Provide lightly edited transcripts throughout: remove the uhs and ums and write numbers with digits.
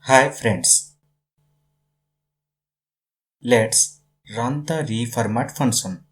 Hi friends, let's run the reformat function.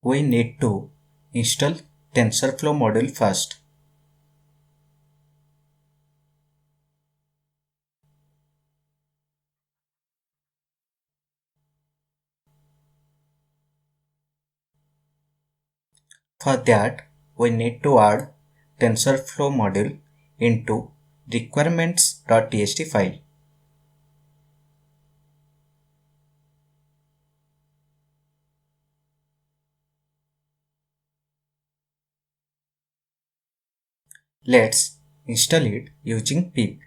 We need to install TensorFlow module first. For that, we need to add TensorFlow module into requirements.txt file. Let's install it using pip.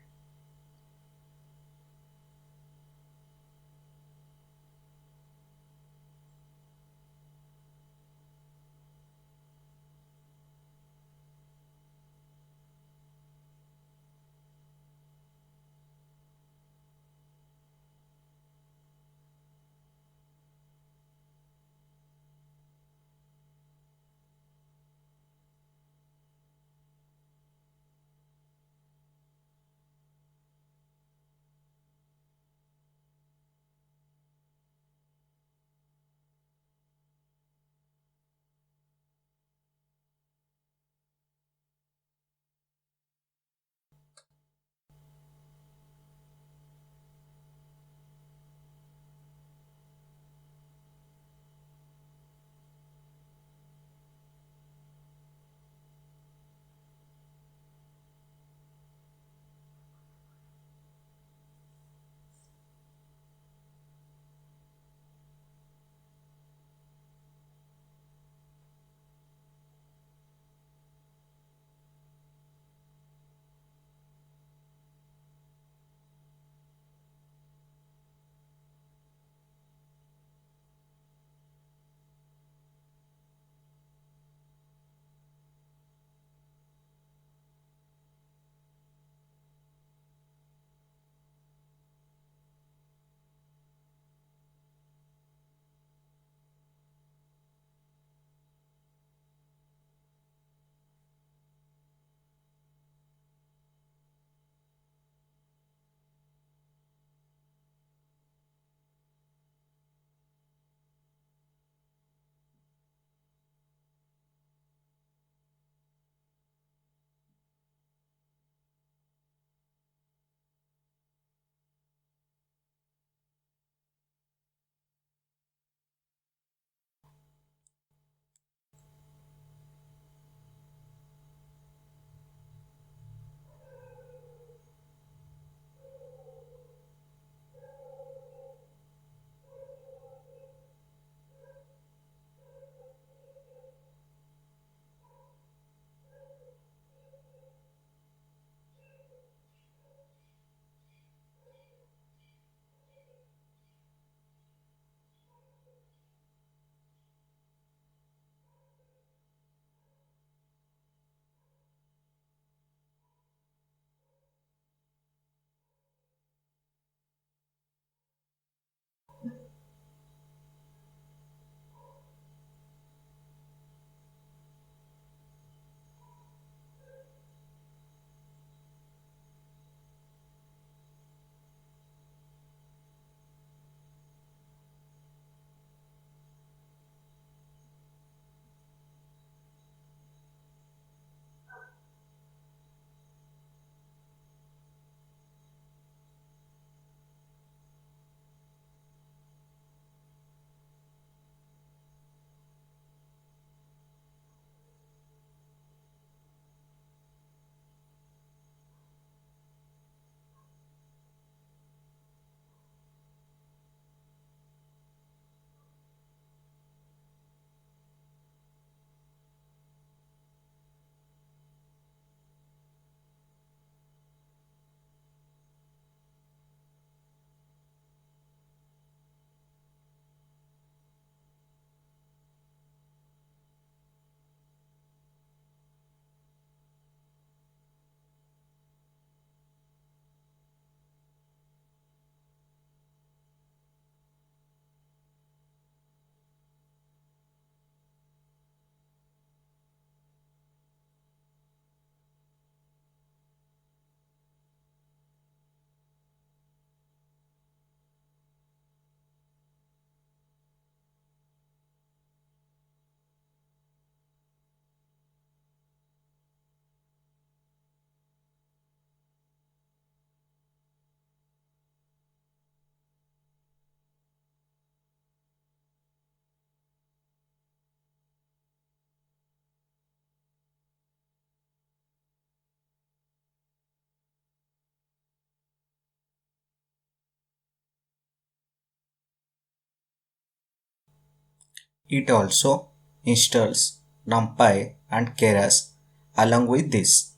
It also installs NumPy and Keras along with this.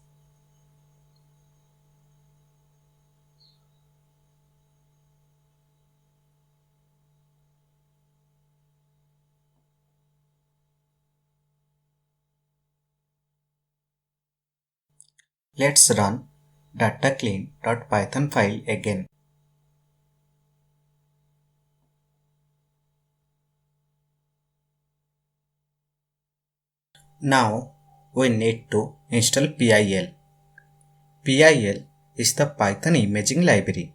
Let's run dataclean.python file again. Now we need to install PIL. PIL is the Python imaging library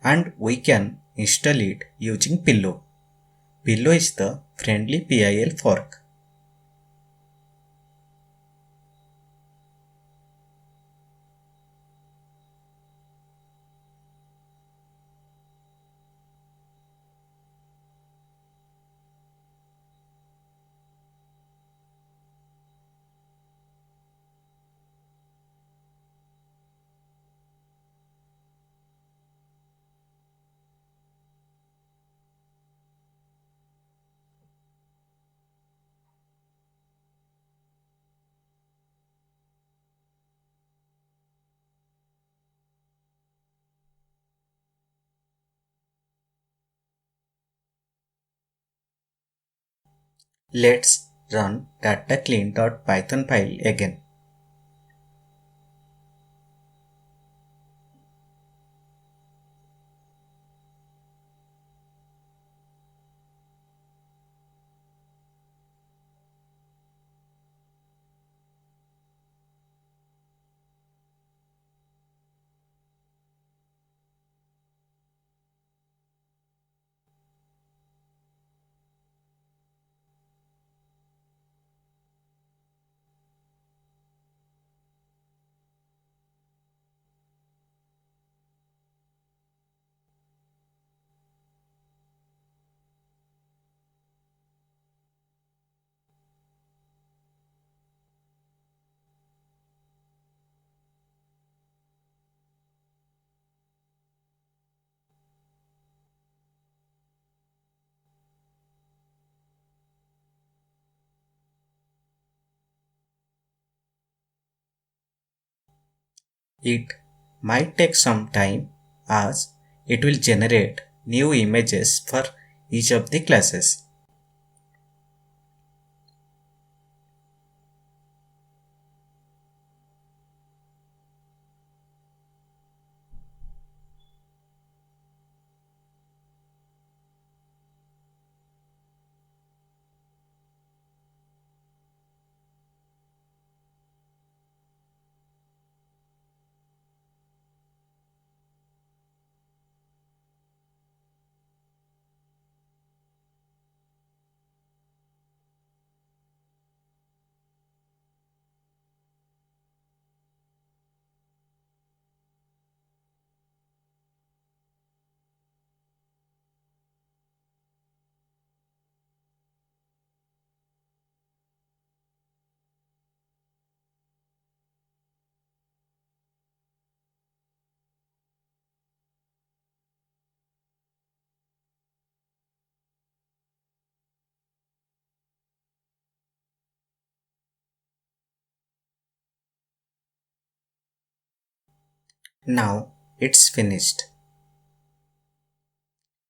and we can install it using Pillow. Pillow is the friendly PIL fork. Let's run dataclean.python file again. It might take some time as it will generate new images for each of the classes. Now it's finished.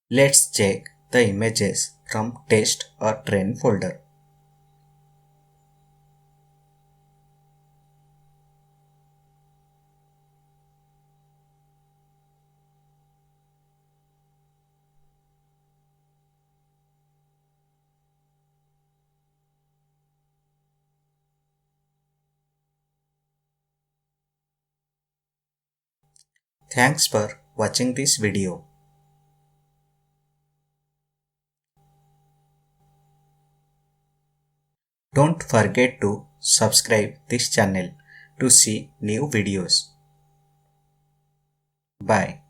Let's check the images from test or train folder. Thanks for watching this video. Don't forget to subscribe this channel to see new videos. Bye.